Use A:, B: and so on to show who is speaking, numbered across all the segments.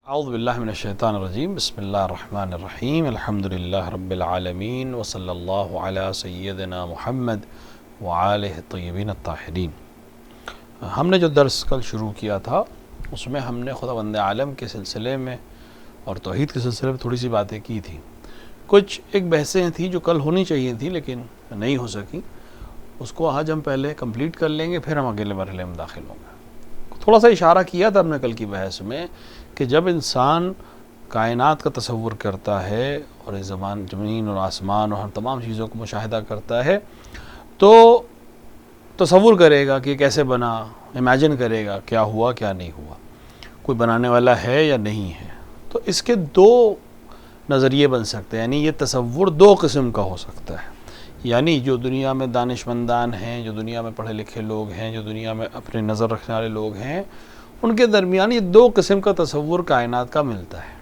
A: اعوذ باللہ من الشیطان الرجیم بسم اللہ الرحمن الرحیم الحمدللہ رب العالمین وصلی اللہ علی سیدنا محمد وآلہ الطیبین الطاہرین۔ ہم نے جو درس کل شروع کیا تھا اس میں ہم نے خداوند عالم کے سلسلے میں اور توحید کے سلسلے میں تھوڑی سی باتیں کی تھیں۔ کچھ ایک بحثیں تھیں جو کل ہونی چاہیے تھیں لیکن نہیں ہو سکی، اس کو آج ہم پہلے کمپلیٹ کر لیں گے، پھر ہم اگلے مرحلے میں داخل ہوں گے۔ تھوڑا سا اشارہ کیا تھا ہم نے کل کی بحث میں کہ جب انسان کائنات کا تصور کرتا ہے اور اس زمین اور آسمان اور ہر تمام چیزوں کو مشاہدہ کرتا ہے تو تصور کرے گا کہ کیسے بنا، امیجن کرے گا کیا ہوا کیا نہیں ہوا، کوئی بنانے والا ہے یا نہیں ہے۔ تو اس کے دو نظریے بن سکتے ہیں، یعنی یہ تصور دو قسم کا ہو سکتا ہے۔ یعنی جو دنیا میں دانشمندان ہیں، جو دنیا میں پڑھے لکھے لوگ ہیں، جو دنیا میں اپنی نظر رکھنے والے لوگ ہیں، ان کے درمیان یہ دو قسم کا تصور کائنات کا ملتا ہے۔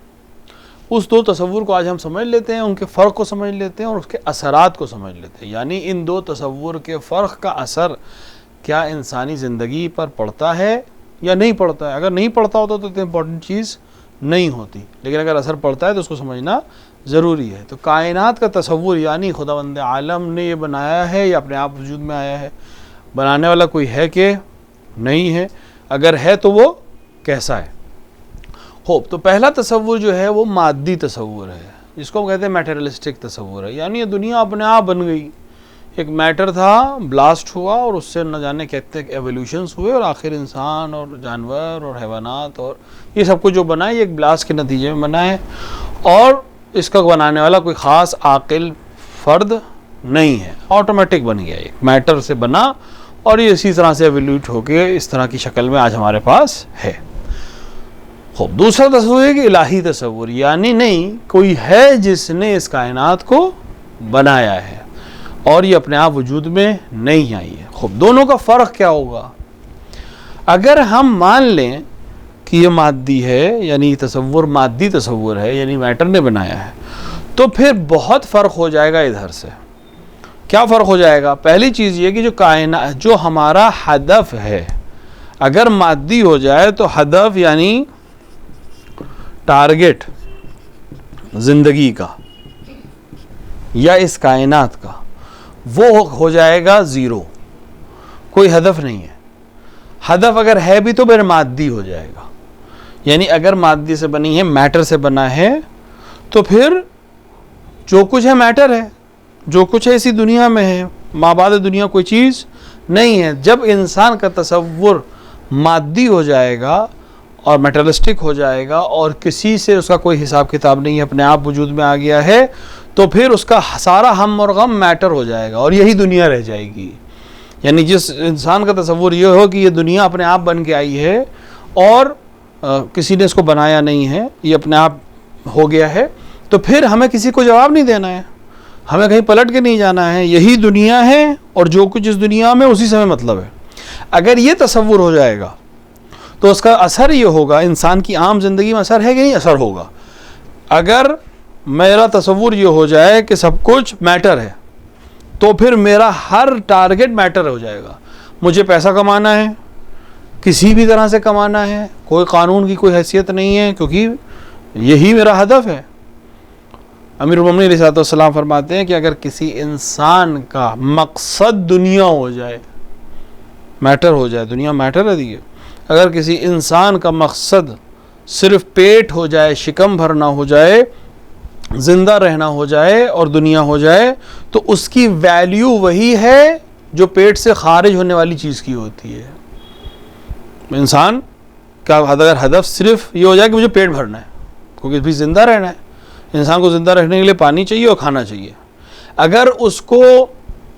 A: اس دو تصور کو آج ہم سمجھ لیتے ہیں، ان کے فرق کو سمجھ لیتے ہیں اور اس کے اثرات کو سمجھ لیتے ہیں۔ یعنی ان دو تصور کے فرق کا اثر کیا انسانی زندگی پر پڑتا ہے یا نہیں پڑتا ہے۔ اگر نہیں پڑتا ہوتا تو اتنی امپورٹنٹ چیز نہیں ہوتی، لیکن اگر اثر پڑتا ہے تو اس کو سمجھنا ضروری ہے۔ تو کائنات کا تصور یعنی خداوند عالم نے یہ بنایا ہے یا اپنے آپ وجود میں آیا ہے، بنانے والا کوئی ہے کہ نہیں ہے، اگر ہے تو وہ کیسا ہے۔ خوب، تو پہلا تصور جو ہے وہ مادی تصور ہے، جس کو ہم کہتے ہیں میٹریلسٹک تصور ہے۔ یعنی یہ دنیا اپنے آپ بن گئی، ایک میٹر تھا، بلاسٹ ہوا اور اس سے نہ جانے کہتے ہیں ایولیوشنز ہوئے اور آخر انسان اور جانور اور حیوانات اور یہ سب کچھ جو بنا ہے یہ ایک بلاسٹ کے نتیجے میں بنا ہے، اور اس کا بنانے والا کوئی خاص عاقل فرد نہیں ہے، آٹومیٹک بن گیا، ایک میٹر سے بنا اور یہ اسی طرح سے ایولیوٹ ہو کے اس طرح کی شکل میں آج ہمارے پاس ہے۔ خوب، دوسرا تصور ہے کہ الہی تصور، یعنی نہیں، کوئی ہے جس نے اس کائنات کو بنایا ہے اور یہ اپنے آپ وجود میں نہیں آئی ہے۔ خوب، دونوں کا فرق کیا ہوگا؟ اگر ہم مان لیں کہ یہ مادی ہے، یعنی تصور مادی تصور ہے، یعنی میٹر نے بنایا ہے، تو پھر بہت فرق ہو جائے گا ادھر سے۔ کیا فرق ہو جائے گا؟ پہلی چیز یہ کہ جو کائنات، جو ہمارا ہدف ہے، اگر مادی ہو جائے تو ہدف یعنی ٹارگٹ زندگی کا یا اس کائنات کا، وہ ہو جائے گا زیرو، کوئی ہدف نہیں ہے۔ ہدف اگر ہے بھی تو پھر مادی ہو جائے گا، یعنی اگر مادی سے بنی ہے، میٹر سے بنا ہے، تو پھر جو کچھ ہے میٹر ہے، جو کچھ ہے اسی دنیا میں ہے، ما بعد دنیا کوئی چیز نہیں ہے۔ جب انسان کا تصور مادی ہو جائے گا اور میٹرلسٹک ہو جائے گا اور کسی سے اس کا کوئی حساب کتاب نہیں ہے، اپنے آپ وجود میں آ گیا ہے، تو پھر اس کا سارا ہم اور غم میٹر ہو جائے گا اور یہی دنیا رہ جائے گی۔ یعنی جس انسان کا تصور یہ ہو کہ یہ دنیا اپنے آپ بن کے آئی ہے اور کسی نے اس کو بنایا نہیں ہے، یہ اپنے آپ ہو گیا ہے، تو پھر ہمیں کسی کو جواب نہیں دینا ہے، ہمیں کہیں پلٹ کے نہیں جانا ہے، یہی دنیا ہے اور جو کچھ اس دنیا میں اسی سے ہمیں مطلب ہے۔ اگر یہ تصور ہو جائے گا تو اس کا اثر یہ ہوگا، انسان کی عام زندگی میں اثر ہے کہ نہیں؟ اثر ہوگا۔ اگر میرا تصور یہ ہو جائے کہ سب کچھ میٹر ہے تو پھر میرا ہر ٹارگٹ میٹر ہو جائے گا۔ مجھے پیسہ کمانا ہے، کسی بھی طرح سے کمانا ہے، کوئی قانون کی کوئی حیثیت نہیں ہے، کیونکہ یہی میرا ہدف ہے۔ امیر المومنین علیہ السلام فرماتے ہیں کہ اگر کسی انسان کا مقصد دنیا ہو جائے، میٹر ہو جائے، دنیا میٹر ہے دیئے، اگر کسی انسان کا مقصد صرف پیٹ ہو جائے، شکم بھرنا ہو جائے، زندہ رہنا ہو جائے اور دنیا ہو جائے، تو اس کی ویلیو وہی ہے جو پیٹ سے خارج ہونے والی چیز کی ہوتی ہے۔ انسان کا اگر ہدف صرف یہ ہو جائے کہ مجھے پیٹ بھرنا ہے، کیونکہ بھی زندہ رہنا ہے، انسان کو زندہ رہنے کے لیے پانی چاہیے اور کھانا چاہیے، اگر اس کو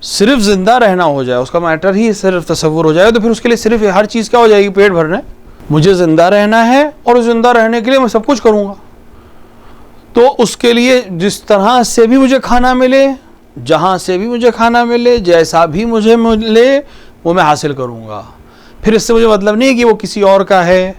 A: صرف زندہ رہنا ہو جائے، اس کا میٹر ہی صرف تصور ہو جائے، تو پھر اس کے لیے صرف ہر چیز کیا ہو جائے گی؟ پیٹ بھرنا ہے، مجھے زندہ رہنا ہے اور زندہ رہنے کے لیے میں سب کچھ کروں گا، تو اس کے لیے جس طرح سے بھی مجھے کھانا ملے، جہاں سے بھی مجھے کھانا ملے، جیسا بھی مجھے ملے، وہ میں حاصل کروں گا۔ پھر اس سے مجھے مطلب نہیں کہ وہ کسی اور کا ہے،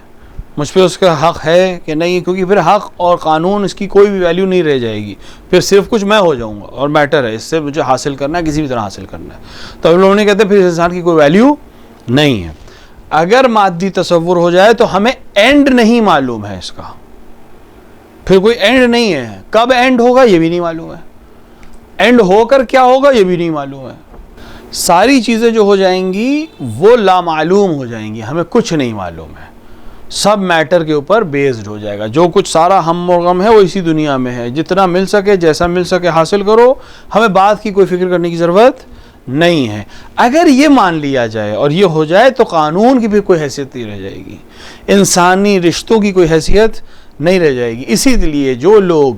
A: مجھ پہ اس کا حق ہے کہ نہیں، کیونکہ پھر حق اور قانون اس کی کوئی بھی ویلیو نہیں رہ جائے گی، پھر صرف کچھ میں ہو جاؤں گا اور میٹر ہے، اس سے مجھے حاصل کرنا ہے، کسی بھی طرح حاصل کرنا ہے۔ تو ہم لوگوں نے کہتے ہیں پھر انسان کی کوئی ویلیو نہیں ہے۔ اگر مادی تصور ہو جائے تو ہمیں اینڈ نہیں معلوم ہے اس کا، پھر کوئی اینڈ نہیں ہے. کب اینڈ ہوگا یہ بھی نہیں معلوم ہے, اینڈ ہو کر کیا ہوگا یہ بھی نہیں معلوم ہے. ساری چیزیں جو ہو جائیں گی وہ لامعلوم ہو جائیں گی, ہمیں کچھ نہیں معلوم ہے, سب میٹر کے اوپر بیسڈ ہو جائے گا. جو کچھ سارا ہم و غم ہے وہ اسی دنیا میں ہے, جتنا مل سکے جیسا مل سکے حاصل کرو, ہمیں بعد کی کوئی فکر کرنے کی ضرورت نہیں ہے. اگر یہ مان لیا جائے اور یہ ہو جائے تو قانون کی بھی کوئی حیثیت نہیں رہ جائے گی, انسانی رشتوں کی کوئی حیثیت نہیں رہ جائے گی. اسی لیے جو لوگ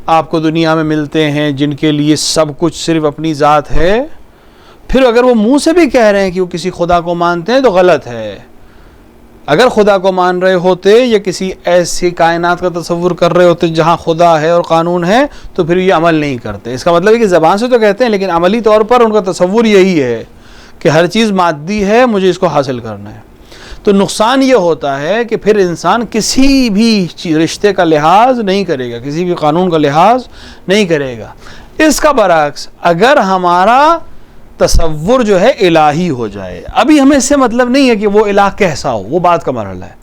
A: آپ کو دنیا میں ملتے ہیں جن کے لیے سب کچھ صرف اپنی ذات ہے, پھر اگر وہ منہ سے بھی کہہ رہے ہیں کہ وہ کسی خدا کو مانتے ہیں تو غلط ہے. اگر خدا کو مان رہے ہوتے یا کسی ایسی کائنات کا تصور کر رہے ہوتے جہاں خدا ہے اور قانون ہے تو پھر یہ عمل نہیں کرتے. اس کا مطلب ہے کہ زبان سے تو کہتے ہیں لیکن عملی طور پر ان کا تصور یہی ہے کہ ہر چیز مادی ہے, مجھے اس کو حاصل کرنا ہے. تو نقصان یہ ہوتا ہے کہ پھر انسان کسی بھی رشتے کا لحاظ نہیں کرے گا, کسی بھی قانون کا لحاظ نہیں کرے گا. اس کا برعکس اگر ہمارا تصور جو ہے الہی ہو جائے, ابھی ہمیں اس سے مطلب نہیں ہے کہ وہ الہ کیسا ہو, وہ بات کا مرحلہ ہے.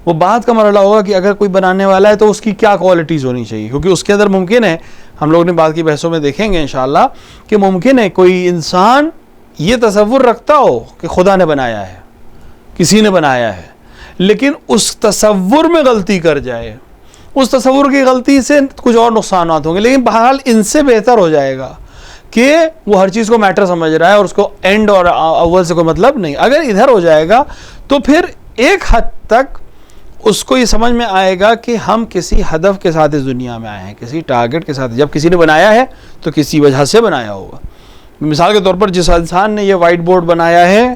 A: وہ بات کا مرحلہ ہوگا کہ اگر کوئی بنانے والا ہے تو اس کی کیا کوالٹیز ہونی چاہیے, کیونکہ اس کے اندر ممکن ہے, ہم لوگ نے بعد کی بحثوں میں دیکھیں گے انشاءاللہ, کہ ممکن ہے کوئی انسان یہ تصور رکھتا ہو کہ خدا نے بنایا ہے, کسی نے بنایا ہے, لیکن اس تصور میں غلطی کر جائے, اس تصور کی غلطی سے کچھ اور نقصانات ہوں گے, لیکن بہرحال ان سے بہتر ہو جائے گا کہ وہ ہر چیز کو میٹر سمجھ رہا ہے اور اس کو اینڈ اور اول سے کوئی مطلب نہیں. اگر ادھر ہو جائے گا تو پھر ایک حد تک اس کو یہ سمجھ میں آئے گا کہ ہم کسی ہدف کے ساتھ اس دنیا میں آئے ہیں, کسی ٹارگٹ کے ساتھ. جب کسی نے بنایا ہے تو کسی وجہ سے بنایا ہوگا. مثال کے طور پر جس انسان نے یہ وائٹ بورڈ بنایا ہے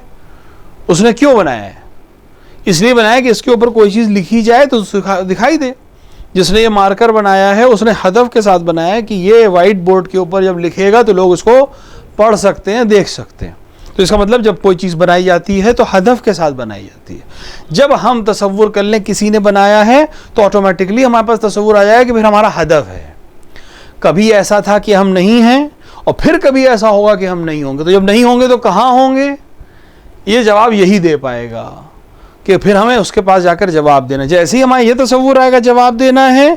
A: اس نے کیوں بنایا ہے؟ اس لیے بنایا کہ اس کے اوپر کوئی چیز لکھی جائے تو دکھائی دے. جس نے یہ مارکر بنایا ہے اس نے ہدف کے ساتھ بنایا ہے کہ یہ وائٹ بورڈ کے اوپر جب لکھے گا تو لوگ اس کو پڑھ سکتے ہیں, دیکھ سکتے ہیں. تو اس کا مطلب جب کوئی چیز بنائی جاتی ہے تو ہدف کے ساتھ بنائی جاتی ہے. جب ہم تصور کر لیں کسی نے بنایا ہے تو آٹومیٹکلی ہمارے پاس تصور آ جائے کہ پھر ہمارا ہدف ہے. کبھی ایسا تھا کہ ہم نہیں ہیں اور پھر کبھی ایسا ہوگا کہ ہم نہیں ہوں گے. تو جب نہیں ہوں گے تو کہاں ہوں گے؟ یہ جواب یہی دے پائے گا کہ پھر ہمیں اس کے پاس جا کر جواب دینا. جیسے ہی ہمارا یہ تصور آئے گا جواب دینا ہے,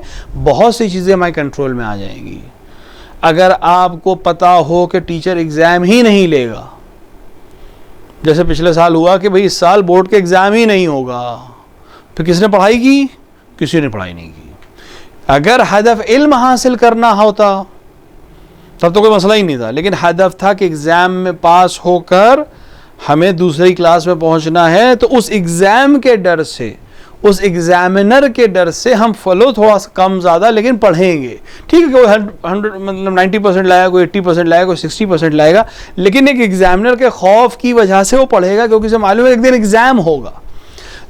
A: بہت سی چیزیں ہمارے کنٹرول میں آ جائیں گی. اگر آپ کو پتا ہو کہ ٹیچر ایگزام ہی نہیں لے گا, جیسے پچھلے سال ہوا کہ بھئی اس سال بورڈ کے ایگزام ہی نہیں ہوگا, پھر کس نے پڑھائی کی؟ کسی نے پڑھائی نہیں کی. اگر ہدف علم حاصل کرنا ہوتا تب تو کوئی مسئلہ ہی نہیں تھا, لیکن ہدف تھا کہ ایگزام میں پاس ہو کر ہمیں دوسری کلاس میں پہنچنا ہے, تو اس ایگزام کے ڈر سے, اس ایگزامنر کے ڈر سے ہم فالو تھوڑا سا کم زیادہ لیکن پڑھیں گے. ٹھیک ہے, کوئی 100 مطلب 90% لائے گا, کوئی 80% لائے گا, کوئی 60% لائے گا, لیکن ایک ایگزامنر کے خوف کی وجہ سے وہ پڑھے گا کیونکہ اسے معلوم ہے ایک دن ایگزام ہوگا.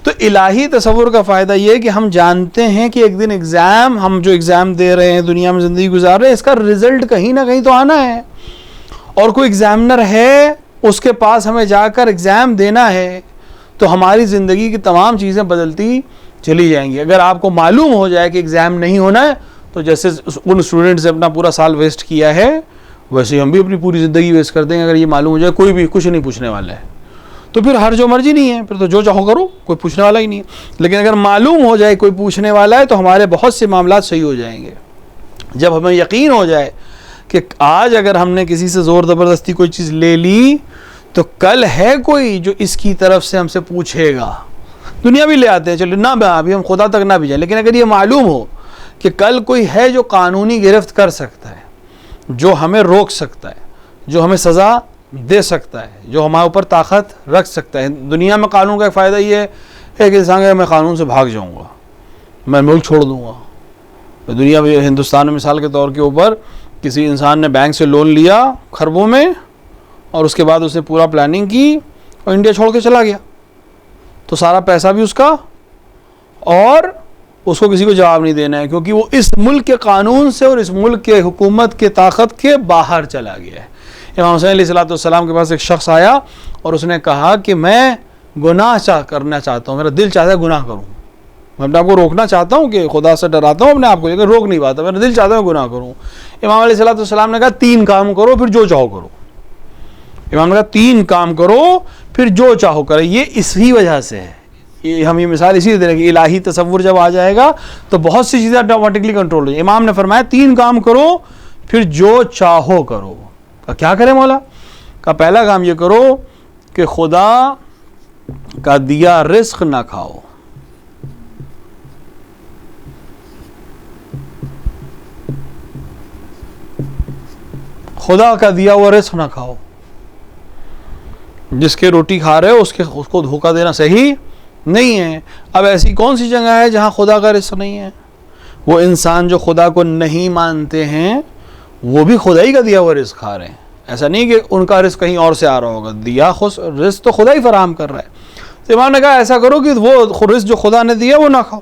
A: تو الہی تصور کا فائدہ یہ ہے کہ ہم جانتے ہیں کہ ایک دن ایگزام, ہم جو ایگزام دے رہے ہیں, دنیا میں زندگی گزار رہے ہیں, اس کا رزلٹ کہیں نہ کہیں تو آنا ہے. اور کوئی ایگزامنر ہے, اس کے پاس ہمیں جا کر ایگزام دینا ہے, تو ہماری زندگی کی تمام چیزیں بدلتی چلی جائیں گی. اگر آپ کو معلوم ہو جائے کہ ایگزام نہیں ہونا ہے, تو جیسے ان اسٹوڈنٹس نے اپنا پورا سال ویسٹ کیا ہے, ویسے ہم بھی اپنی پوری زندگی ویسٹ کر دیں گے. اگر یہ معلوم ہو جائے کوئی بھی کچھ نہیں پوچھنے والا ہے, تو پھر ہر جو مرضی نہیں ہے, پھر تو جو چاہو کرو, کوئی پوچھنے والا ہی نہیں ہے. لیکن اگر معلوم ہو جائے کوئی پوچھنے والا ہے تو ہمارے بہت سے معاملات صحیح ہو جائیں گے. جب ہمیں یقین ہو جائے کہ آج اگر ہم نے کسی سے زور زبردستی کوئی چیز لے لی تو کل ہے کوئی جو اس کی طرف سے ہم سے پوچھے گا. دنیا بھی لے آتے ہیں, چلو نہ ابھی ہم خدا تک نہ بھی جائیں, لیکن اگر یہ معلوم ہو کہ کل کوئی ہے جو قانونی گرفت کر سکتا ہے, جو ہمیں روک سکتا ہے, جو ہمیں سزا دے سکتا ہے, جو ہمارے اوپر طاقت رکھ سکتا ہے. دنیا میں قانون کا ایک فائدہ یہ ہے کہ انسان کہ میں قانون سے بھاگ جاؤں گا, میں ملک چھوڑ دوں گا. دنیا میں, ہندوستان میں مثال کے طور کے اوپر کسی انسان نے بینک سے لون لیا خربوں میں, اور اس کے بعد اس نے پورا پلاننگ کی اور انڈیا چھوڑ کے چلا گیا, تو سارا پیسہ بھی اس کا, اور اس کو کسی کو جواب نہیں دینا ہے کیونکہ وہ اس ملک کے قانون سے اور اس ملک کے حکومت کے طاقت کے باہر چلا گیا ہے. امام حسین علیہ السلام کے پاس ایک شخص آیا اور اس نے کہا کہ میں گناہ کرنا چاہتا ہوں, میرا دل چاہتا ہے گناہ کروں, میں اپنے آپ کو روکنا چاہتا ہوں کہ خدا سے ڈراتا ہوں اپنے آپ کو, لیکن روک نہیں پاتا, میرا دل چاہتا ہے گناہ کروں. امام علیہ السلام نے کہا 3 کام کرو پھر جو چاہو کرو. امام نے کہا 3 کام کرو پھر جو چاہو کرو. یہ اسی وجہ سے ہے, ہم یہ مثال اسی دے رہے ہیں کہ الہی تصور جب آ جائے گا تو بہت سی چیزیں آٹومیٹکلی کنٹرول ہو جائیں. امام نے فرمایا 3 کام کرو پھر جو چاہو کرو. کیا کرے مولا؟ کا پہلا کام یہ کرو کہ خدا کا دیا رزق نہ کھاؤ. خدا کا دیا ہوا رزق نہ کھاؤ. جس کے روٹی کھا رہے ہو اس کو دھوکہ دینا صحیح نہیں ہے. اب ایسی کون سی جگہ ہے جہاں خدا کا رزق نہیں ہے؟ وہ انسان جو خدا کو نہیں مانتے ہیں وہ بھی خدا ہی کا دیا ہوا رزق کھا رہے ہیں. ایسا نہیں کہ ان کا رزق کہیں اور سے آ رہا ہوگا. دیا رزق تو خدا ہی فراہم کر رہا ہے. تو امام نے کہا ایسا کرو کہ وہ رزق جو خدا نے دیا وہ نہ کھاؤ,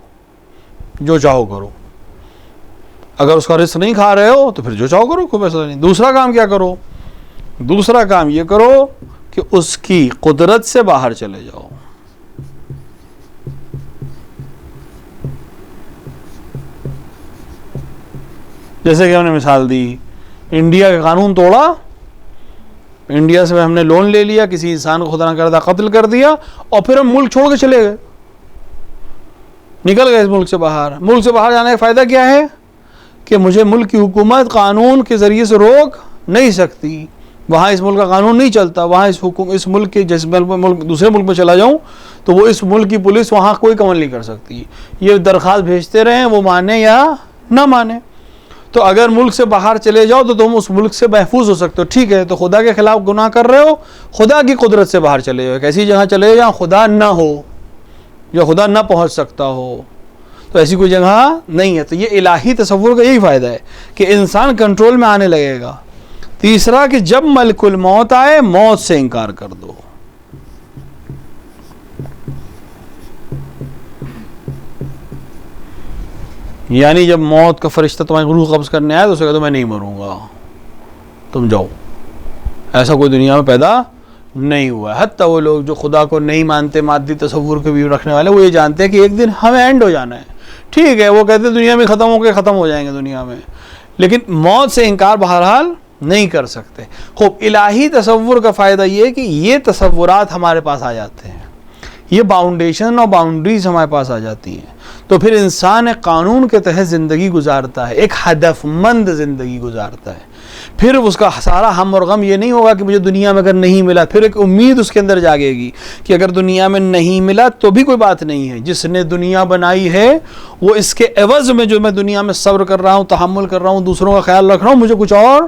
A: جو چاہو کرو. اگر اس کا رزق نہیں کھا رہے ہو تو پھر جو چاہو کرو, کوئی مسئلہ نہیں. دوسرا کام کیا کرو؟ دوسرا کام یہ کرو کہ اس کی قدرت سے باہر چلے جاؤ. جیسے کہ ہم نے مثال دی, انڈیا کا قانون توڑا, انڈیا سے ہم نے لون لے لیا, کسی انسان کو خدا نہ کرتا قتل کر دیا, اور پھر ہم ملک چھوڑ کے چلے گئے, نکل گئے اس ملک سے باہر. ملک سے باہر جانے کا فائدہ کیا ہے؟ کہ مجھے ملک کی حکومت قانون کے ذریعے سے روک نہیں سکتی. وہاں اس ملک کا قانون نہیں چلتا. وہاں اس ملک کے جس ملک دوسرے ملک میں چلا جاؤں تو وہ اس ملک کی پولیس وہاں کوئی عمل نہیں کر سکتی. یہ درخواست بھیجتے رہیں, وہ مانے یا نہ مانے. تو اگر ملک سے باہر چلے جاؤ تو تم اس ملک سے محفوظ ہو سکتے ہو. ٹھیک ہے, تو خدا کے خلاف گناہ کر رہے ہو, خدا کی قدرت سے باہر چلے جاؤ. ایک ایسی جگہ چلے جاؤ خدا نہ ہو, جو خدا نہ پہنچ سکتا ہو. تو ایسی کوئی جگہ نہیں ہے. تو یہ الہی تصور کا یہی فائدہ ہے کہ انسان کنٹرول میں آنے لگے گا. تیسرا کہ جب ملک الموت آئے موت سے انکار کر دو. یعنی جب موت کا فرشتہ تمہاری روح قبض کرنے آئے تو اسے کہہ دو میں نہیں مروں گا, تم جاؤ. ایسا کوئی دنیا میں پیدا نہیں ہوا ہے. حتیٰ وہ لوگ جو خدا کو نہیں مانتے, مادی تصور کے بھی رکھنے والے, وہ یہ جانتے ہیں کہ ایک دن ہمیں اینڈ ہو جانا ہے. ٹھیک ہے, وہ کہتے ہیں دنیا میں ختم ہو جائیں گے دنیا میں, لیکن موت سے انکار بہرحال نہیں کر سکتے. خوب الہی تصور کا فائدہ یہ ہے کہ یہ تصورات ہمارے پاس آ جاتے ہیں, یہ باؤنڈیشن اور باؤنڈریز ہمارے پاس آ جاتی ہیں. تو پھر انسان ایک قانون کے تحت زندگی گزارتا ہے, ایک ہدف مند زندگی گزارتا ہے. پھر اس کا سارا ہم اور غم یہ نہیں ہوگا کہ مجھے دنیا میں اگر نہیں ملا, پھر ایک امید اس کے اندر جاگے گی کہ اگر دنیا میں نہیں ملا تو بھی کوئی بات نہیں ہے. جس نے دنیا بنائی ہے وہ اس کے عوض میں جو میں دنیا میں صبر کر رہا ہوں, تحمل کر رہا ہوں, دوسروں کا خیال رکھ رہا ہوں, مجھے کچھ اور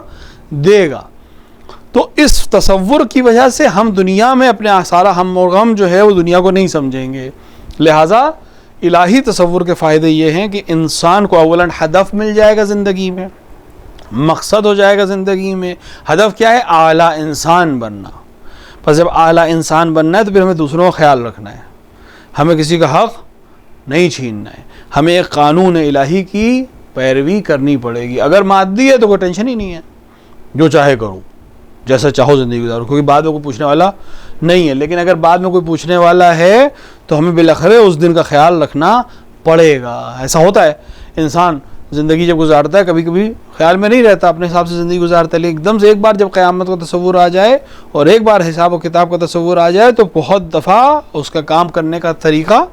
A: دے گا. تو اس تصور کی وجہ سے ہم دنیا میں اپنے سارا ہم اور غم جو ہے وہ دنیا کو نہیں سمجھیں گے. لہٰذا الہی تصور کے فائدے یہ ہیں کہ انسان کو اولاً ہدف مل جائے گا زندگی میں, مقصد ہو جائے گا زندگی میں. ہدف کیا ہے؟ اعلیٰ انسان بننا. پس جب اعلیٰ انسان بننا ہے تو پھر ہمیں دوسروں کا خیال رکھنا ہے, ہمیں کسی کا حق نہیں چھیننا ہے, ہمیں ایک قانون الہی کی پیروی کرنی پڑے گی. اگر مادی ہے تو کوئی ٹینشن ہی نہیں ہے, جو چاہے کرو, جیسا چاہو زندگی گزارو, کیونکہ بعد میں کوئی پوچھنے والا نہیں ہے. لیکن اگر بعد میں کوئی پوچھنے والا ہے تو ہمیں بالآخر اس دن کا خیال رکھنا پڑے گا. ایسا ہوتا ہے, انسان زندگی جب گزارتا ہے کبھی کبھی خیال میں نہیں رہتا, اپنے حساب سے زندگی گزارتا ہے, لیکن ایک دم سے ایک بار جب قیامت کا تصور آ جائے اور ایک بار حساب و کتاب کا تصور آ جائے تو بہت دفعہ اس کا کام کرنے کا طریقہ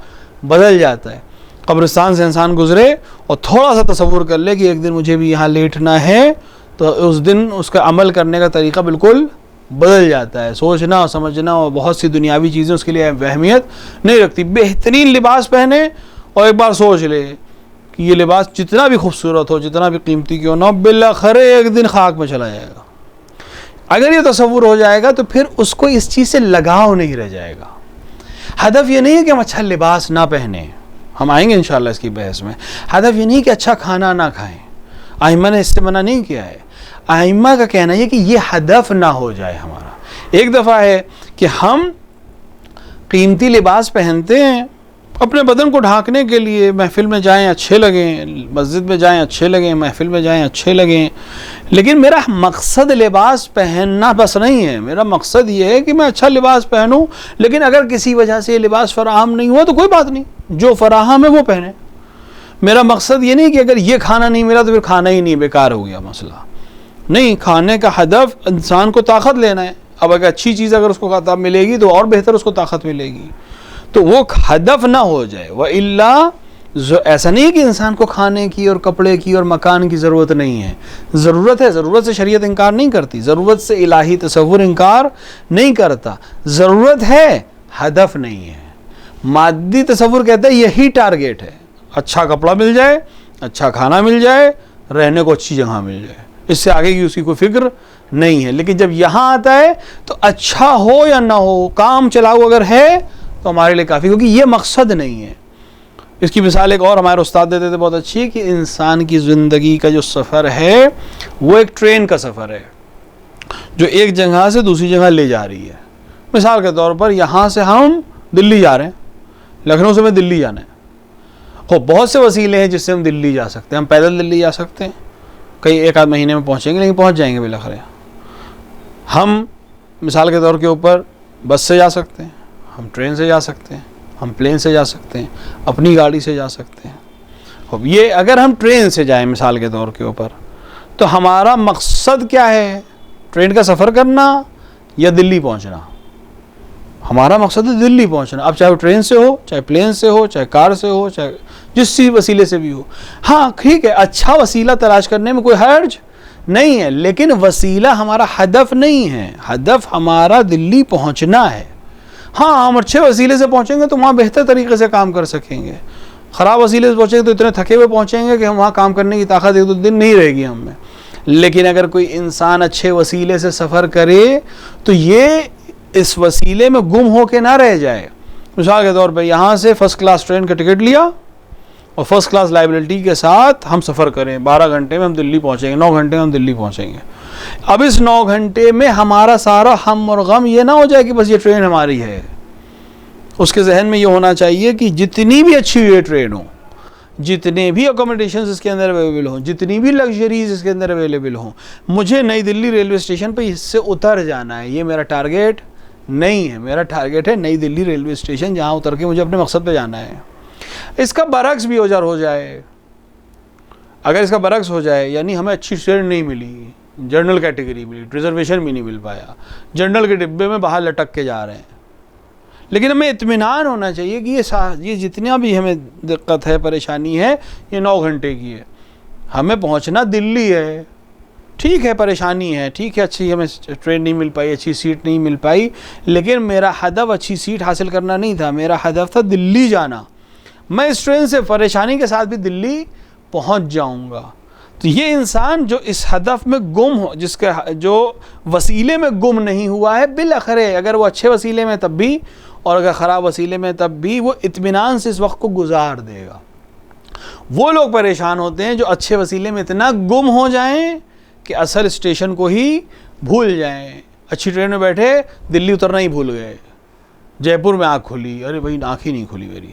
A: بدل جاتا ہے. قبرستان سے انسان گزرے اور تھوڑا سا تصور کر لے کہ ایک دن مجھے بھی یہاں لیٹنا ہے تو اس دن اس کا عمل کرنے کا طریقہ بالکل بدل جاتا ہے. سوچنا اور سمجھنا اور بہت سی دنیاوی چیزیں اس کے لیے اہمیت نہیں رکھتی. بہترین لباس پہنے اور ایک بار سوچ لے کہ یہ لباس جتنا بھی خوبصورت ہو, جتنا بھی قیمتی کیوں نہ ہو, بالآخر ایک دن خاک میں چلا جائے گا. اگر یہ تصور ہو جائے گا تو پھر اس کو اس چیز سے لگاؤ نہیں رہ جائے گا. ہدف یہ نہیں ہے کہ ہم اچھا لباس نہ پہنیں, ہم آئیں گے انشاءاللہ اس کی بحث میں. ہدف یہ نہیں کہ اچھا کھانا نہ کھائیں, ائمہ نے اس سے منع نہیں کیا ہے. ائمہ کا کہنا ہے کہ یہ ہدف نہ ہو جائے ہمارا. ایک دفعہ ہے کہ ہم قیمتی لباس پہنتے ہیں اپنے بدن کو ڈھانکنے کے لیے, محفل میں جائیں اچھے لگیں, مسجد میں جائیں اچھے لگیں, محفل میں جائیں اچھے لگیں, لیکن میرا مقصد لباس پہننا بس نہیں ہے. میرا مقصد یہ ہے کہ میں اچھا لباس پہنوں, لیکن اگر کسی وجہ سے یہ لباس فراہم نہیں ہوا تو کوئی بات نہیں, جو فراہم ہے وہ پہنے. میرا مقصد یہ نہیں کہ اگر یہ کھانا نہیں ملا تو پھر کھانا ہی نہیں, بیکار ہو گیا مسئلہ. نہیں, کھانے کا ہدف انسان کو طاقت لینا ہے. اب اگر اچھی چیز اگر اس کو طاقت ملے گی تو اور بہتر اس کو طاقت ملے گی. تو وہ ہدف نہ ہو جائے. وَإِلَّا ایسا نہیں کہ انسان کو کھانے کی اور کپڑے کی اور مکان کی ضرورت نہیں ہے. ضرورت ہے, ضرورت سے شریعت انکار نہیں کرتی, ضرورت سے الہی تصور انکار نہیں کرتا. ضرورت ہے, ہدف نہیں ہے. مادی تصور کہتا ہے یہی ٹارگیٹ ہے, اچھا کپڑا مل جائے, اچھا کھانا مل جائے, رہنے کو اچھی جگہ مل جائے, اس سے آگے کی اس کی کوئی فکر نہیں ہے. لیکن جب یہاں آتا ہے تو اچھا ہو یا نہ ہو, کام چلاؤ اگر ہے تو ہمارے لیے کافی, کیونکہ یہ مقصد نہیں ہے. اس کی مثال ایک اور ہمارے استاد دیتے تھے بہت اچھی, کہ انسان کی زندگی کا جو سفر ہے وہ ایک ٹرین کا سفر ہے جو ایک جگہ سے دوسری جگہ لے جا رہی ہے. مثال کے طور پر یہاں سے ہم دلی جا رہے ہیں, لکھنؤ سے ہمیں دلی جانا ہے. بہت سے وسیلے ہیں جس سے ہم دلی جا سکتے ہیں. ہم پیدل دلی جا سکتے ہیں, کئی ایک آدھ مہینے میں پہنچیں گے, لیکن پہنچ جائیں گے بالآخر. ہم مثال کے طور کے اوپر بس سے جا سکتے ہیں, ہم ٹرین سے جا سکتے ہیں, ہم پلین سے جا سکتے ہیں, اپنی گاڑی سے جا سکتے ہیں. اب یہ اگر ہم ٹرین سے جائیں مثال کے طور کے اوپر, تو ہمارا مقصد کیا ہے؟ ٹرین کا سفر کرنا یا دلی پہنچنا؟ ہمارا مقصد ہے دلی پہنچنا. اب چاہے وہ ٹرین سے ہو, چاہے پلین سے ہو, چاہے کار سے ہو, چاہے جس سی وسیلے سے بھی ہو. ہاں ٹھیک ہے, اچھا وسیلہ تلاش کرنے میں کوئی حرج نہیں ہے, لیکن وسیلہ ہمارا ہدف نہیں ہے. ہدف ہمارا دلی پہنچنا ہے. ہاں ہم اچھے وسیلے سے پہنچیں گے تو وہاں بہتر طریقے سے کام کر سکیں گے. خراب وسیلے سے پہنچیں گے تو اتنے تھکے ہوئے پہنچیں گے کہ ہم وہاں کام کرنے کی طاقت ایک دو دن نہیں رہے گی ہم میں. لیکن اگر کوئی انسان اچھے وسیلے سے سفر کرے تو یہ اس وسیلے میں گم ہو کے نہ رہ جائے. مثال کے طور پہ یہاں سے فرسٹ کلاس ٹرین کا ٹکٹ لیا اور فرسٹ کلاس لائبلٹی کے ساتھ ہم سفر کریں, 12 گھنٹے میں ہم دلی پہنچیں گے, 9 گھنٹے میں ہم دلی پہنچیں گے. اب اس 9 گھنٹے میں ہمارا سارا ہم اور غم یہ نہ ہو جائے کہ بس یہ ٹرین ہماری ہے. اس کے ذہن میں یہ ہونا چاہیے کہ جتنی بھی اچھی یہ ٹرین ہو, جتنے بھی اکوموڈیشنز اس کے اندر اویلیبل ہوں, جتنی بھی لگژریز اس کے اندر اویلیبل ہوں, مجھے نئی دلی ریلوے اسٹیشن پہ اس سے اتر جانا ہے. یہ میرا ٹارگیٹ نہیں ہے. میرا ٹارگیٹ ہے نئی دلی ریلوے اسٹیشن, جہاں اتر کے مجھے اپنے مقصد پہ جانا ہے. اس کا برعکس بھی ہو جائے, اگر اس کا برعکس ہو جائے, یعنی ہمیں اچھی ٹرین نہیں ملی, جنرل کیٹیگری ملی, ریزرویشن بھی نہیں مل پایا, جنرل کے ڈبے میں باہر لٹک کے جا رہے ہیں, لیکن ہمیں اطمینان ہونا چاہیے کہ یہ جتنا بھی ہمیں دقت ہے, پریشانی ہے, یہ 9 گھنٹے کی ہے. ہمیں پہنچنا دلی ہے. ٹھیک ہے پریشانی ہے, ٹھیک ہے اچھی ہمیں ٹرین نہیں مل پائی, اچھی سیٹ نہیں مل پائی, لیکن میرا ہدف اچھی سیٹ حاصل کرنا نہیں تھا. میرا ہدف تھا دلی جانا. میں اس ٹرین سے پریشانی کے ساتھ بھی دلی پہنچ جاؤں گا. تو یہ انسان جو اس ہدف میں گم ہو, جس کے جو وسیلے میں گم نہیں ہوا ہے, بالآخر اگر وہ اچھے وسیلے میں تب بھی اور اگر خراب وسیلے میں تب بھی وہ اطمینان سے اس وقت کو گزار دے گا. وہ لوگ پریشان ہوتے ہیں جو اچھے وسیلے میں اتنا گم ہو جائیں کہ اصل اسٹیشن کو ہی بھول جائیں. اچھی ٹرین میں بیٹھے, دلی اترنا ہی بھول گئے, جے پور میں آنکھ کھلی, ارے بھائی آنکھ ہی نہیں کھلی میری.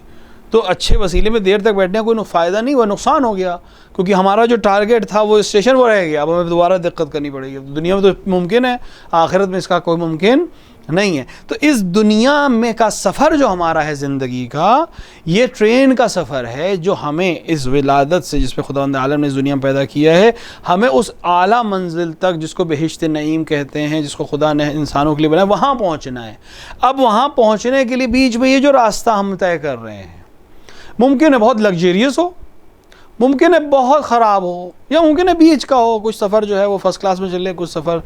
A: تو اچھے وسیلے میں دیر تک بیٹھنے کا کوئی فائدہ نہیں, وہ نقصان ہو گیا, کیونکہ ہمارا جو ٹارگیٹ تھا وہ اسٹیشن وہ رہ گیا. اب ہمیں دوبارہ دقت کرنی پڑے گی. دنیا میں تو ممکن ہے, آخرت میں اس کا کوئی ممکن نہیں ہے. تو اس دنیا میں کا سفر جو ہمارا ہے زندگی کا, یہ ٹرین کا سفر ہے جو ہمیں اس ولادت سے, جس پہ خداوند عالم نے اس دنیا میں پیدا کیا ہے, ہمیں اس اعلیٰ منزل تک جس کو بہشت نعیم کہتے ہیں, جس کو خدا نے انسانوں کے لیے بنایا, وہاں پہنچنا ہے. اب وہاں پہنچنے کے لیے بیچ میں یہ جو راستہ ہم طے کر رہے ہیں, ممکن ہے بہت لگزیریس ہو, ممکن ہے بہت خراب ہو, یا ممکن ہے بیچ کا ہو. کچھ سفر جو ہے وہ فرسٹ کلاس میں چلے, کچھ سفر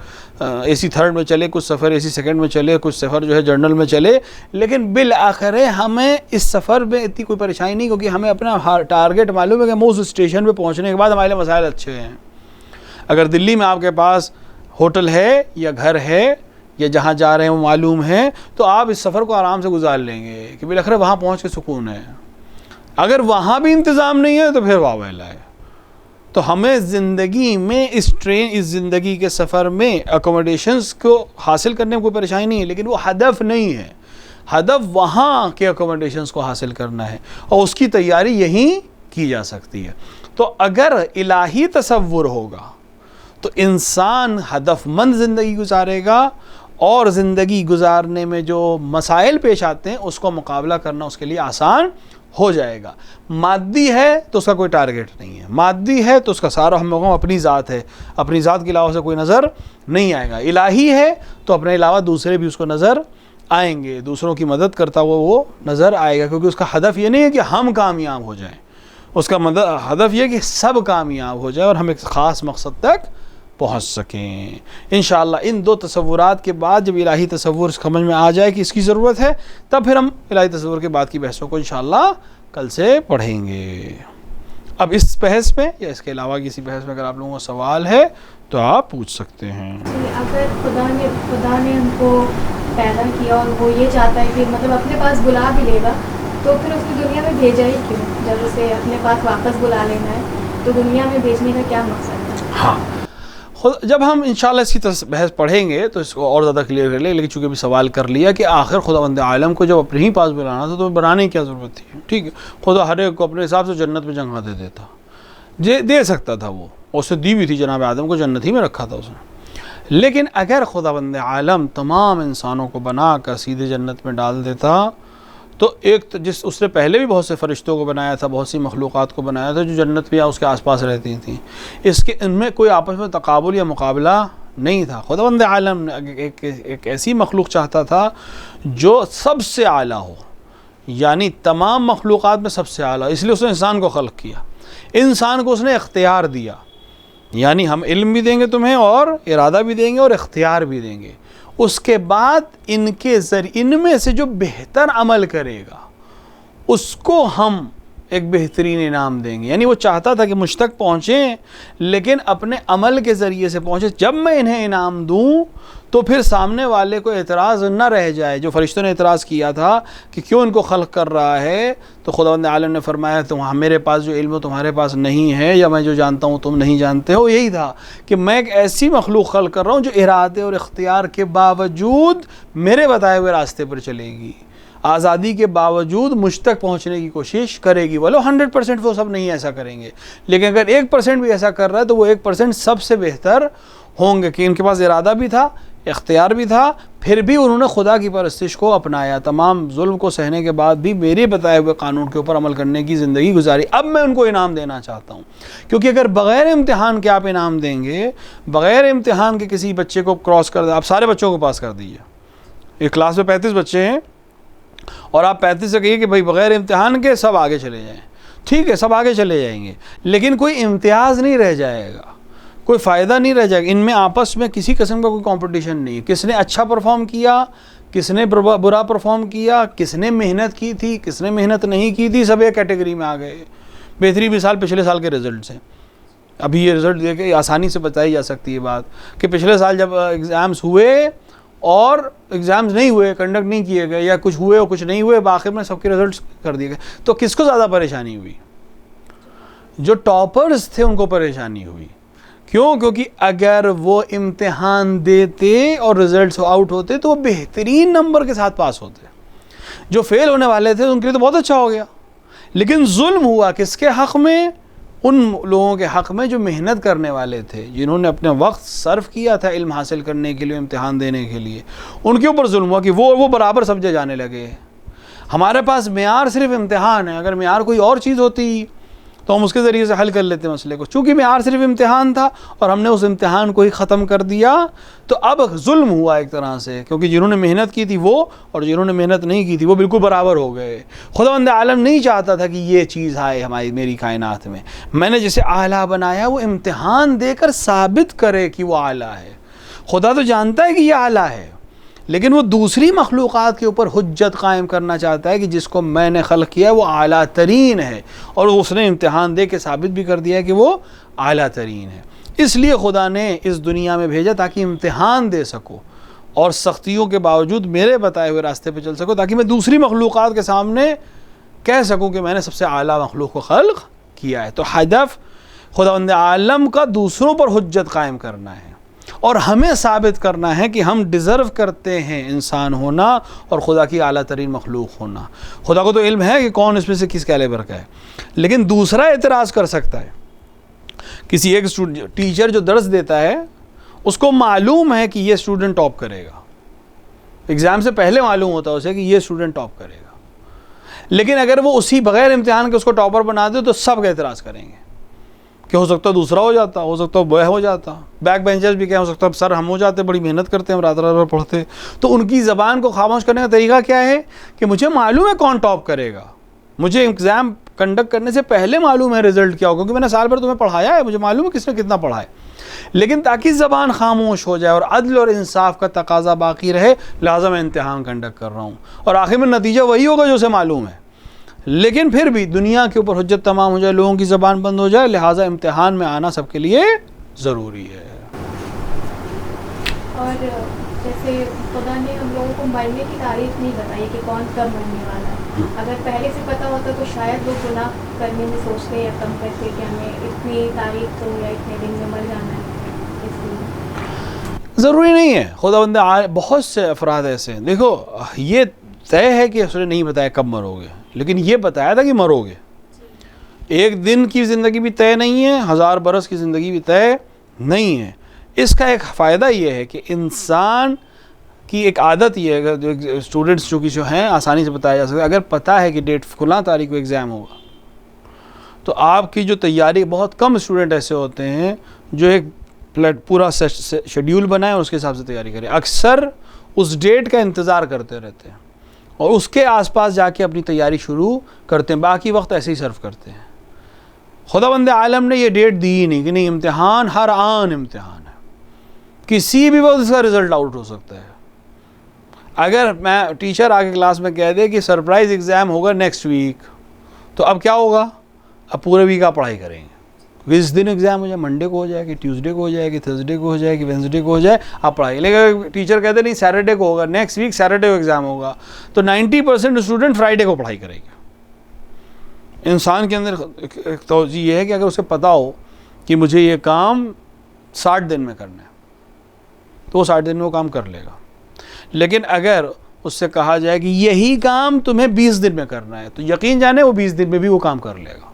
A: اے سی تھرڈ میں چلے, کچھ سفر اے سی سیکنڈ میں چلے, کچھ سفر جو ہے جنرل میں چلے, لیکن بالآخر ہمیں اس سفر میں اتنی کوئی پریشانی نہیں, کیونکہ ہمیں اپنا ٹارگیٹ معلوم ہے کہ ہم اس اسٹیشن پہ پہنچنے کے بعد ہمارے لیے مسائل اچھے ہیں. اگر دلی میں آپ کے پاس ہوٹل ہے یا گھر ہے یا جہاں جا رہے ہیں وہ معلوم ہے, تو آپ اس سفر کو آرام سے گزار لیں گے کہ بالآخر وہاں پہنچ کے سکون ہے. اگر وہاں بھی انتظام نہیں ہے تو پھر واہ ویلا ہے. تو ہمیں زندگی میں اس زندگی کے سفر میں اکوموڈیشنز کو حاصل کرنے میں کوئی پریشانی نہیں ہے, لیکن وہ ہدف نہیں ہے. ہدف وہاں کے اکوموڈیشنز کو حاصل کرنا ہے, اور اس کی تیاری یہیں کی جا سکتی ہے. تو اگر الہی تصور ہوگا تو انسان ہدف مند زندگی گزارے گا, اور زندگی گزارنے میں جو مسائل پیش آتے ہیں اس کو مقابلہ کرنا اس کے لیے آسان ہو جائے گا. مادی ہے تو اس کا کوئی ٹارگیٹ نہیں ہے, مادی ہے تو اس کا سارا ہم لوگوں اپنی ذات ہے, اپنی ذات کے علاوہ سے کوئی نظر نہیں آئے گا. الہی ہے تو اپنے علاوہ دوسرے بھی اس کو نظر آئیں گے، دوسروں کی مدد کرتا ہوا وہ نظر آئے گا، کیونکہ اس کا ہدف یہ نہیں ہے کہ ہم کامیاب ہو جائیں، اس کا ہدف یہ ہے کہ سب کامیاب ہو جائے اور ہم ایک خاص مقصد تک پہنچ سکیں۔ انشاءاللہ ان دو تصورات کے بعد جب الہی تصور سمجھ میں آ جائے کہ اس کی ضرورت ہے، تب پھر ہم الہی تصور کے بعد کی بحثوں کو انشاءاللہ کل سے پڑھیں گے۔ اب اس بحث میں یا اس کے علاوہ کسی بحث میں اگر آپ لوگوں کا سوال ہے تو آپ پوچھ سکتے ہیں۔
B: اگر خدا نے ہم کو پیدا کیا اور وہ یہ چاہتا ہے کہ مطلب اپنے پاس بلا بھی لے گا، تو پھر اس کی دنیا میں بھیجا ہی کیوں؟ جب اسے اپنے پاس واپس بلا لینا ہے تو دنیا میں بھیجنے کا کیا مقصد ہے؟
A: ہاں، جب ہم انشاءاللہ اس کی بحث پڑھیں گے تو اس کو اور زیادہ کلیئر کر لیں، لیکن چونکہ ابھی سوال کر لیا کہ آخر خداوند عالم کو جب اپنے ہی پاس بلانا تھا تو بنانے کی کیا ضرورت تھی؟ ٹھیک ہے، خدا ہر ایک کو اپنے حساب سے جنت میں جگہ دے دیتا، دے سکتا تھا، وہ اسے دی بھی تھی، جناب آدم کو جنت ہی میں رکھا تھا اس نے۔ لیکن اگر خداوند عالم تمام انسانوں کو بنا کر سیدھے جنت میں ڈال دیتا تو ایک اس نے پہلے بھی بہت سے فرشتوں کو بنایا تھا، بہت سی مخلوقات کو بنایا تھا جو جنت میں یا اس کے آس پاس رہتی تھیں، ان میں کوئی آپس میں تقابل یا مقابلہ نہیں تھا۔ خداوند عالم نے ایک ایسی مخلوق چاہتا تھا جو سب سے اعلیٰ ہو، یعنی تمام مخلوقات میں سب سے اعلیٰ، اس لیے اس نے انسان کو خلق کیا، انسان کو اس نے اختیار دیا، یعنی ہم علم بھی دیں گے تمہیں اور ارادہ بھی دیں گے اور اختیار بھی دیں گے، اس کے بعد ان میں سے جو بہتر عمل کرے گا اس کو ہم ایک بہترین انعام دیں گے۔ یعنی وہ چاہتا تھا کہ مجھ تک پہنچیں لیکن اپنے عمل کے ذریعے سے پہنچے، جب میں انہیں انعام دوں تو پھر سامنے والے کو اعتراض نہ رہ جائے۔ جو فرشتوں نے اعتراض کیا تھا کہ کیوں ان کو خلق کر رہا ہے، تو خداوند عالم نے فرمایا میرے پاس جو علم تمہارے پاس نہیں ہے، یا میں جو جانتا ہوں تم نہیں جانتے ہو، یہی تھا کہ میں ایک ایسی مخلوق خلق کر رہا ہوں جو ارادے اور اختیار کے باوجود میرے بتائے ہوئے راستے پر چلے گی، آزادی کے باوجود مجھ تک پہنچنے کی کوشش کرے گی۔ بولو 100% وہ سب نہیں ایسا کریں گے، لیکن اگر 1% بھی ایسا کر رہا ہے تو وہ 1% سب سے بہتر ہوں گے، کہ ان کے پاس ارادہ بھی تھا، اختیار بھی تھا، پھر بھی انہوں نے خدا کی پرستش کو اپنایا، تمام ظلم کو سہنے کے بعد بھی میرے بتائے ہوئے قانون کے اوپر عمل کرنے کی زندگی گزاری۔ اب میں ان کو انعام دینا چاہتا ہوں، کیونکہ اگر بغیر امتحان کے آپ انعام دیں گے، بغیر امتحان کے کسی بچے کو کراس کر دیں، آپ سارے بچوں کو پاس کر دیجیے، ایک کلاس میں 35 بچے ہیں اور آپ 35 سے کہیے کہ بھائی بغیر امتحان کے سب آگے چلے جائیں، ٹھیک ہے، سب آگے چلے جائیں گے، لیکن کوئی امتیاز نہیں رہ جائے گا، کوئی فائدہ نہیں رہ جائے گا، ان میں آپس میں کسی قسم کا کوئی کمپٹیشن نہیں، کس نے اچھا پرفارم کیا، کس نے برا پرفارم کیا، کس نے محنت کی تھی، کس نے محنت نہیں کی تھی، سب ایک کیٹیگری میں آ گئے۔ بہترین مثال پچھلے سال کے رزلٹس ہیں، ابھی یہ رزلٹ دے کے آسانی سے بتائی جا سکتی ہے بات کہ پچھلے سال جب ایگزامز ہوئے اور ایگزامز نہیں ہوئے، کنڈکٹ نہیں کیے گئے، یا کچھ ہوئے اور کچھ نہیں ہوئے، بآخر میں سب کے رزلٹس کر دیے گئے، تو کس کو زیادہ پریشانی ہوئی؟ جو ٹاپرز تھے ان کو پریشانی ہوئی۔ کیوں؟ کیونکہ اگر وہ امتحان دیتے اور رزلٹس آؤٹ ہوتے تو وہ بہترین نمبر کے ساتھ پاس ہوتے، جو فیل ہونے والے تھے ان کے لیے تو بہت اچھا ہو گیا، لیکن ظلم ہوا کس کے حق میں؟ ان لوگوں کے حق میں جو محنت کرنے والے تھے، جنہوں نے اپنے وقت صرف کیا تھا علم حاصل کرنے کے لیے، امتحان دینے کے لیے، ان کے اوپر ظلم ہوا کہ وہ برابر سمجھے جانے لگے۔ ہمارے پاس معیار صرف امتحان ہے، اگر معیار کوئی اور چیز ہوتی تو ہم اس کے ذریعے سے حل کر لیتے مسئلے کو، چونکہ معیار صرف امتحان تھا اور ہم نے اس امتحان کو ہی ختم کر دیا، تو اب ظلم ہوا ایک طرح سے، کیونکہ جنہوں نے محنت کی تھی وہ اور جنہوں نے محنت نہیں کی تھی وہ بالکل برابر ہو گئے۔ خداوند عالم نہیں چاہتا تھا کہ یہ چیز آئے میری کائنات میں نے جسے اعلیٰ بنایا وہ امتحان دے کر ثابت کرے کہ وہ اعلیٰ ہے۔ خدا تو جانتا ہے کہ یہ اعلیٰ ہے، لیکن وہ دوسری مخلوقات کے اوپر حجت قائم کرنا چاہتا ہے کہ جس کو میں نے خلق کیا وہ اعلیٰ ترین ہے، اور اس نے امتحان دے کے ثابت بھی کر دیا ہے کہ وہ اعلیٰ ترین ہے۔ اس لیے خدا نے اس دنیا میں بھیجا تاکہ امتحان دے سکو اور سختیوں کے باوجود میرے بتائے ہوئے راستے پہ چل سکو، تاکہ میں دوسری مخلوقات کے سامنے کہہ سکوں کہ میں نے سب سے اعلیٰ مخلوق کو خلق کیا ہے۔ تو ہدف خداوند عالم کا دوسروں پر حجت قائم کرنا ہے، اور ہمیں ثابت کرنا ہے کہ ہم ڈیزرو کرتے ہیں انسان ہونا اور خدا کی اعلیٰ ترین مخلوق ہونا۔ خدا کو تو علم ہے کہ کون اس میں سے کس کیلیبر کا ہے، لیکن دوسرا اعتراض کر سکتا ہے۔ کسی ایک ٹیچر جو درس دیتا ہے اس کو معلوم ہے کہ یہ اسٹوڈنٹ ٹاپ کرے گا، ایگزام سے پہلے معلوم ہوتا ہے اسے کہ یہ اسٹوڈنٹ ٹاپ کرے گا، لیکن اگر وہ اسی بغیر امتحان کے اس کو ٹاپر بنا دے تو سب کا اعتراض کریں گے کہ ہو سکتا ہے دوسرا ہو جاتا، ہو سکتا ہے وہ ہو جاتا. بیک بینچرز بھی کیا ہو سکتا ہے سر ہم ہو جاتے، بڑی محنت کرتے ہیں، رات رات پڑھتے. تو ان کی زبان کو خاموش کرنے کا طریقہ کیا ہے کہ مجھے معلوم ہے کون ٹاپ کرے گا، مجھے ایگزام کنڈکٹ کرنے سے پہلے معلوم ہے رزلٹ کیا ہوگا، کیونکہ میں نے سال بھر تمہیں پڑھایا ہے، مجھے معلوم ہے کس نے کتنا پڑھا ہے. لیکن تاکہ زبان خاموش ہو جائے اور عدل اور انصاف کا تقاضا باقی رہے، لہٰذا میں امتحان کنڈکٹ کر رہا ہوں، اور آخر میں نتیجہ وہی ہوگا جو اسے معلوم ہے. لیکن پھر بھی دنیا کے اوپر حجت تمام ہو جائے، لوگوں کی زبان بند ہو جائے، لہٰذا امتحان میں آنا سب کے لیے ضروری ہے.
B: اور جیسے خدا نے ہم لوگوں کو مرنے کی تاریخ نہیں بتائی کہ کون کب مرنے والا ہے. اگر پہلے سے پتہ ہوتا تو شاید وہ گناہ کرنے میں سوچتے یا کم کرتے کہ ہمیں اتنی تاریخ تو یا اتنے دن میں مر جانا ہے. اس لیے
A: ضروری نہیں ہے. خداوند بہت سے افراد ایسے ہیں، دیکھو یہ طے ہے کہ اس نے نہیں بتایا کب مرو گے، لیکن یہ بتایا تھا کہ مرو گے. ایک دن کی زندگی بھی طے نہیں ہے، 1000 برس کی زندگی بھی طے نہیں ہے. اس کا ایک فائدہ یہ ہے کہ انسان کی ایک عادت یہ ہے، اگر اسٹوڈنٹس جو ہیں آسانی سے بتایا جا سکتا ہے، اگر پتہ ہے کہ ڈیٹ فلاں تاریخ کو ایگزام ہوگا تو آپ کی جو تیاری، بہت کم اسٹوڈنٹ ایسے ہوتے ہیں جو ایک پورا شیڈیول بنائیں اور اس کے حساب سے تیاری کریں. اکثر اس ڈیٹ کا انتظار کرتے رہتے ہیں اور اس کے آس پاس جا کے اپنی تیاری شروع کرتے ہیں، باقی وقت ایسے ہی صرف کرتے ہیں. خداوند عالم نے یہ ڈیٹ دی ہی نہیں کہ نہیں امتحان ہر آن امتحان ہے، کسی بھی وقت اس کا رزلٹ آؤٹ ہو سکتا ہے. اگر میں ٹیچر آ کے کلاس میں کہہ دے کہ سرپرائز ایگزام ہوگا نیکسٹ ویک، تو اب کیا ہوگا؟ اب پورے ویک آپ پڑھائی کریں گے. اس دن ایگزام ہو جائے، منڈے کو ہو جائے کہ ٹیوزڈے کو ہو جائے کہ تھرسڈے کو ہو جائے کہ وینسڈے کو ہو جائے، آپ پڑھائی. لیکن ٹیچر کہتے نہیں سیٹرڈے کو ہوگا، نیکسٹ ویک سیٹرڈے کو ایگزام ہوگا، تو 90% اسٹوڈنٹ فرائیڈے کو پڑھائی کرے گا. انسان کے اندر ایک توجہ یہ ہے کہ اگر اسے پتہ ہو کہ مجھے یہ کام 60 دن میں کرنا ہے تو وہ 60 دن میں وہ کام کر لے گا. لیکن اگر اس سے کہا جائے کہ یہی کام تمہیں 20 دن میں کرنا ہے تو یقین جانے وہ 20 دن میں بھی وہ کام کر لے گا.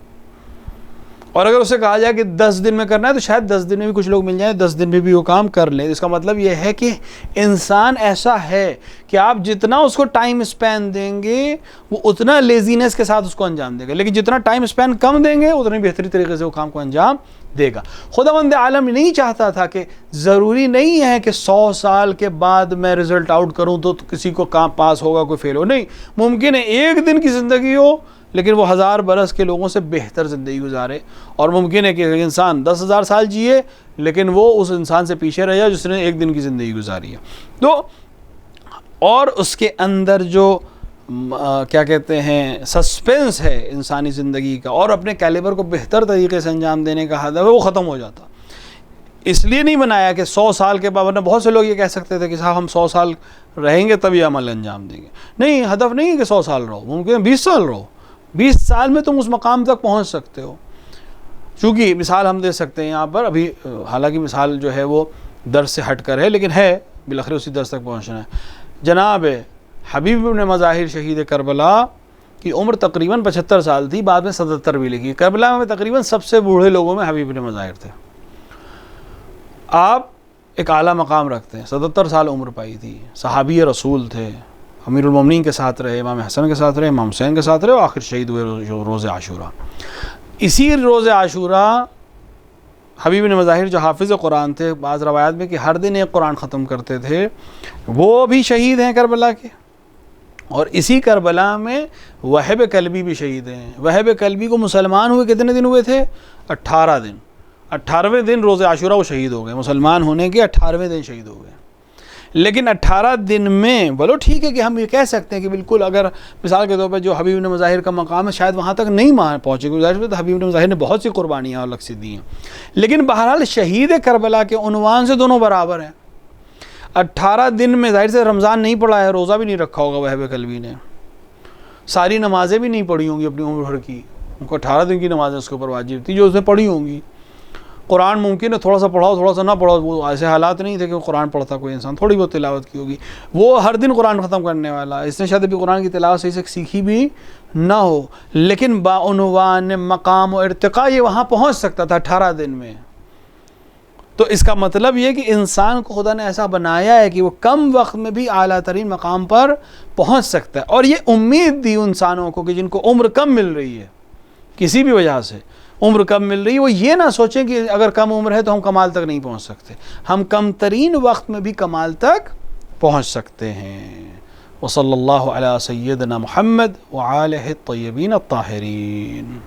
A: اور اگر اسے کہا جائے کہ 10 دن میں کرنا ہے تو شاید 10 دن میں بھی کچھ لوگ مل جائیں 10 دن میں بھی وہ کام کر لیں. اس کا مطلب یہ ہے کہ انسان ایسا ہے کہ آپ جتنا اس کو ٹائم اسپین دیں گے وہ اتنا لیزینس کے ساتھ اس کو انجام دے گا، لیکن جتنا ٹائم اسپین کم دیں گے اتنی بہتری طریقے سے وہ کام کو انجام دے گا. خداوند عالم نہیں چاہتا تھا کہ ضروری نہیں ہے کہ 100 سال کے بعد میں رزلٹ آؤٹ کروں تو کسی کو کام پاس ہوگا کوئی فیل ہو. نہیں، ممکن ہے ایک دن کی زندگی ہو لیکن وہ 1000 برس کے لوگوں سے بہتر زندگی گزارے، اور ممکن ہے کہ انسان 10,000 سال جیے لیکن وہ اس انسان سے پیچھے رہ جائے جس نے ایک دن کی زندگی گزاری ہے. تو اور اس کے اندر جو کیا کہتے ہیں سسپینس ہے انسانی زندگی کا اور اپنے کیلیبر کو بہتر طریقے سے انجام دینے کا ہدف ہے، وہ ختم ہو جاتا. اس لیے نہیں بنایا کہ 100 سال کے بعد، ورنہ بہت سے لوگ یہ کہہ سکتے تھے کہ صاحب ہم 100 سال رہیں گے تب یہ عمل انجام دیں گے. نہیں، ہدف نہیں ہے کہ 100 سال رہو، ممکن ہے 20 سال رہو. 20 سال میں تم اس مقام تک پہنچ سکتے ہو. چونکہ مثال ہم دے سکتے ہیں یہاں پر ابھی، حالانکہ مثال جو ہے وہ درس سے ہٹ کر ہے لیکن ہے بالآخر اسی درس تک پہنچنا ہے. جناب حبیب بن مظاہر شہید کربلا کی عمر تقریباً 75 سال تھی، بعد میں 77 بھی لکھی. کربلا میں تقریباً سب سے بوڑھے لوگوں میں حبیب بن مظاہر تھے. آپ ایک اعلیٰ مقام رکھتے ہیں، 77 سال عمر پائی تھی، صحابی رسول تھے، امیر المومنین کے ساتھ رہے، امام حسن کے ساتھ رہے، امام حسین کے ساتھ رہے، اور آخر شہید ہوئے روز عاشورہ. اسی روز عاشورہ حبیب بن مظاہر جو حافظ قرآن تھے، بعض روایات میں کہ ہر دن ایک قرآن ختم کرتے تھے، وہ بھی شہید ہیں کربلا کے. اور اسی کربلا میں وہب کلبی بھی شہید ہیں. وہب کلبی کو مسلمان ہوئے کتنے دن ہوئے تھے؟ 18 دن. 18ویں دن روز عاشورہ وہ شہید ہو گئے، مسلمان ہونے کے 18ویں دن شہید ہو گئے. لیکن 18 دن میں بولو ٹھیک ہے کہ ہم یہ کہہ سکتے ہیں کہ بالکل اگر مثال کے طور پہ جو حبیب بن مظاہر کا مقام ہے شاید وہاں تک نہیں پہنچے گی، ظاہر ہے حبیب بن مظاہر نے بہت سی قربانیاں الگ سے دی ہیں، لیکن بہرحال شہید کربلا کے عنوان سے دونوں برابر ہیں. 18 دن میں ظاہر سے رمضان نہیں پڑھا ہے، روزہ بھی نہیں رکھا ہوگا وہب کلبی نے، ساری نمازیں بھی نہیں پڑھی ہوں گی اپنی عمر بھر کی، ان کو 18 دن کی نمازیں اس کے اوپر واجب تھی جو اس نے پڑھی ہوں گی. قرآن ممکن ہے تھوڑا سا پڑھا ہو تھوڑا سا نہ پڑھا ہو، وہ ایسے حالات نہیں تھے کہ وہ قرآن پڑھتا کوئی انسان، تھوڑی بہت تلاوت کی ہوگی. وہ ہر دن قرآن ختم کرنے والا، اس نے شاید ابھی قرآن کی تلاوت صحیح سے سیکھی بھی نہ ہو، لیکن بعنوان مقام و ارتقاء یہ وہاں پہنچ سکتا تھا 18 دن میں. تو اس کا مطلب یہ کہ انسان کو خدا نے ایسا بنایا ہے کہ وہ کم وقت میں بھی اعلیٰ ترین مقام پر پہنچ سکتا ہے. اور یہ امید دی انسانوں کو کہ جن کو عمر کم مل رہی ہے کسی بھی وجہ سے عمر کم مل رہی ہے، وہ یہ نہ سوچیں کہ اگر کم عمر ہے تو ہم کمال تک نہیں پہنچ سکتے، ہم کم ترین وقت میں بھی کمال تک پہنچ سکتے ہیں۔ وصلی اللہ علی سیدنا محمد وآلہ الطیبین الطاہرین۔